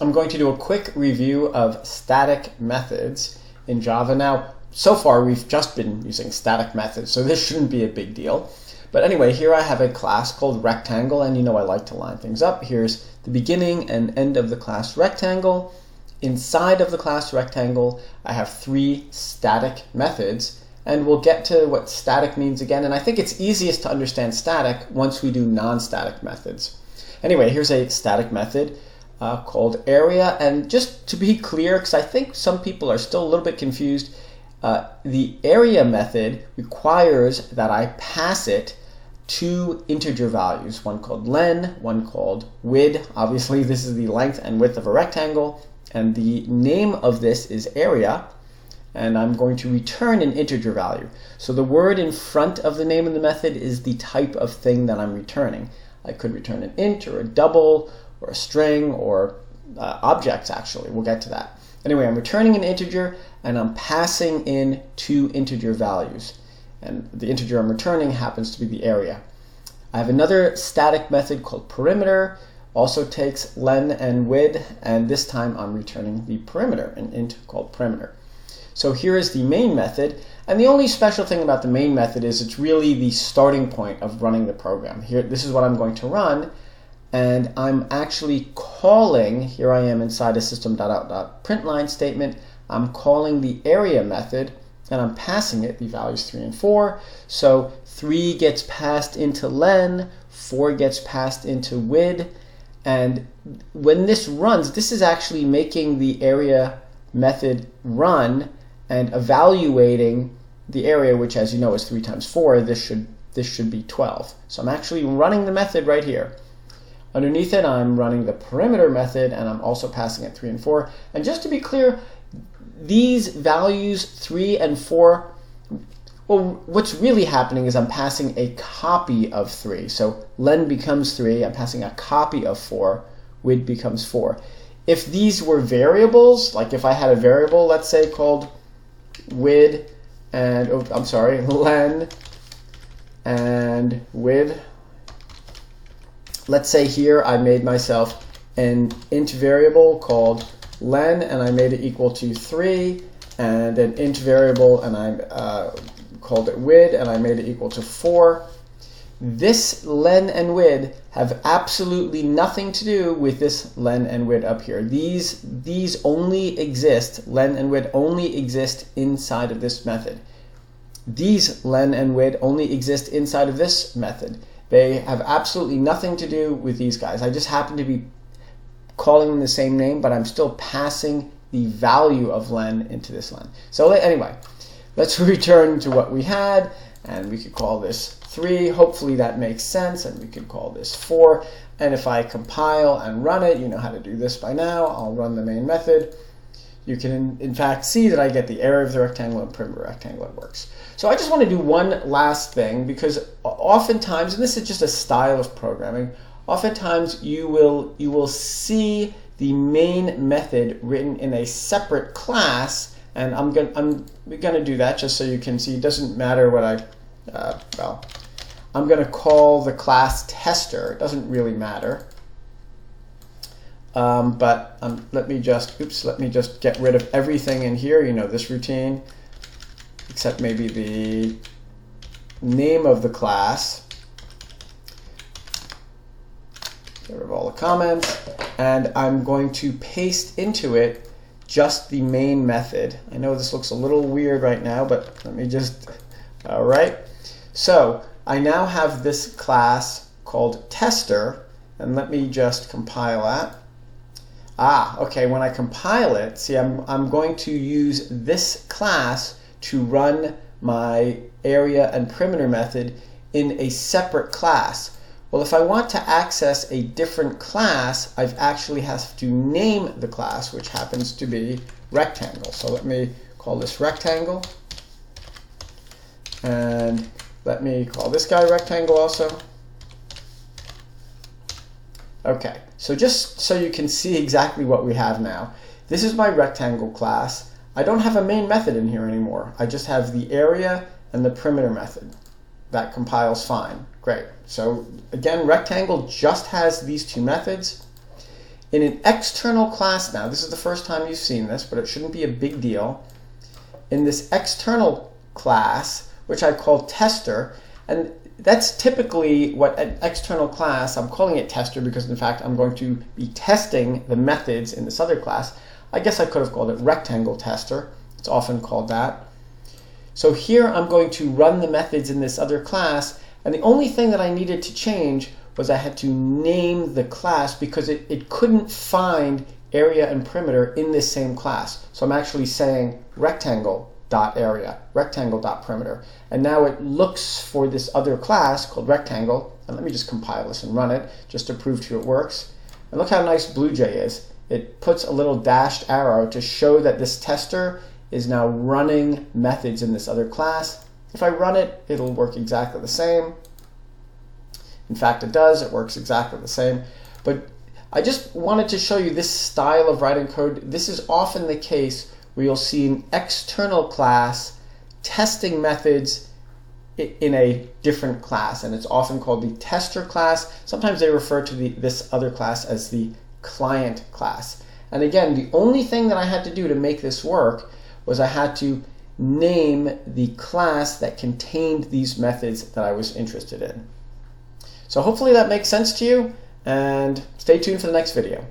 I'm going to do a quick review of static methods in Java. Now, so far we've just been using static methods, so this shouldn't be a big deal. But anyway, here I have a class called Rectangle, and you know I like to line things up. Here's the beginning and end of the class Rectangle. Inside of the class Rectangle, I have 3 static methods, and we'll get to what static means again, and I think it's easiest to understand static once we do non-static methods. Anyway, here's a static method called area, and just to be clear, because I think some people are still a little bit confused, the area method requires that I pass it 2 integer values, one called len, one called width. Obviously, this is the length and width of a rectangle, and the name of this is area, and I'm going to return an integer value. So the word in front of the name of the method is the type of thing that I'm returning. I could return an int or a double or a string or objects, actually. We'll get to that. Anyway, I'm returning an integer and I'm passing in 2 integer values. And the integer I'm returning happens to be the area. I have another static method called perimeter, also takes len and width, and this time I'm returning the perimeter, an int called perimeter. So here is the main method, and the only special thing about the main method is it's really the starting point of running the program. Here, this is what I'm going to run, and I'm actually calling, here I am inside a system.out.println statement, I'm calling the area method, and I'm passing it the values 3 and 4. So 3 gets passed into len, 4 gets passed into width, and when this runs, this is actually making the area method run and evaluating the area, which, as you know, is 3 times 4. This should be 12. So I'm actually running the method right here. Underneath it, I'm running the perimeter method, and I'm also passing it 3 and 4. And just to be clear, these values 3 and 4, well, what's really happening is I'm passing a copy of 3. So len becomes 3, I'm passing a copy of 4, width becomes 4. If these were variables, like if I had a variable, let's say, called width and, oh, I'm sorry, len and width, let's say here I made myself an int variable called len, and I made it equal to 3, and an int variable, and I called it width, and I made it equal to 4. This len and width have absolutely nothing to do with this len and width up here. These only exist, len and width only exist inside of this method. These len and width only exist inside of this method. They have absolutely nothing to do with these guys. I just happen to be calling them the same name, but I'm still passing the value of len into this len. So anyway, let's return to what we had, and we could call this 3. Hopefully that makes sense, and we could call this 4. And if I compile and run it, you know how to do this by now. I'll run the main method. You can in fact see that I get the area of the rectangle and perimeter rectangle. It works. So I just want to do one last thing, because oftentimes, and this is just a style of programming, oftentimes you will see the main method written in a separate class, and I'm gonna do that just so you can see. It doesn't matter what well, I'm gonna call the class tester. It doesn't really matter, but let me just get rid of everything in here. You know, this routine, except maybe the name of the class. Get rid of all the comments, and I'm going to paste into it just the main method. I know this looks a little weird right now, but let me just, all right. So I now have this class called tester, and let me just compile that. Okay, when I compile it, see, I'm going to use this class to run my area and perimeter method in a separate class. Well, if I want to access a different class, I've actually have to name the class, which happens to be rectangle. So let me call this rectangle, and let me call this guy rectangle also. Okay, so just so you can see exactly what we have now, this is my rectangle class. I don't have a main method in here anymore. I just have the area and the perimeter method. That compiles fine. Great. So again, rectangle just has these 2 methods. In an external class now, this is the first time you've seen this, but it shouldn't be a big deal. In this external class, which I call tester, and that's typically what an external class, I'm calling it tester because in fact I'm going to be testing the methods in this other class. I guess I could have called it rectangle tester. It's often called that. So here I'm going to run the methods in this other class, and the only thing that I needed to change was I had to name the class because it couldn't find area and perimeter in this same class. So I'm actually saying rectangle.area, rectangle.perimeter. And now it looks for this other class called rectangle. And let me just compile this and run it just to prove to you it works. And look how nice BlueJ is. It puts a little dashed arrow to show that this tester is now running methods in this other class. If I run it, it'll work exactly the same. In fact, it does. It works exactly the same. But I just wanted to show you this style of writing code. This is often the case where you'll see an external class testing methods in a different class, and it's often called the tester class. Sometimes they refer to this other class as the client class. And again, the only thing that I had to do to make this work was I had to name the class that contained these methods that I was interested in. So hopefully that makes sense to you, and stay tuned for the next video.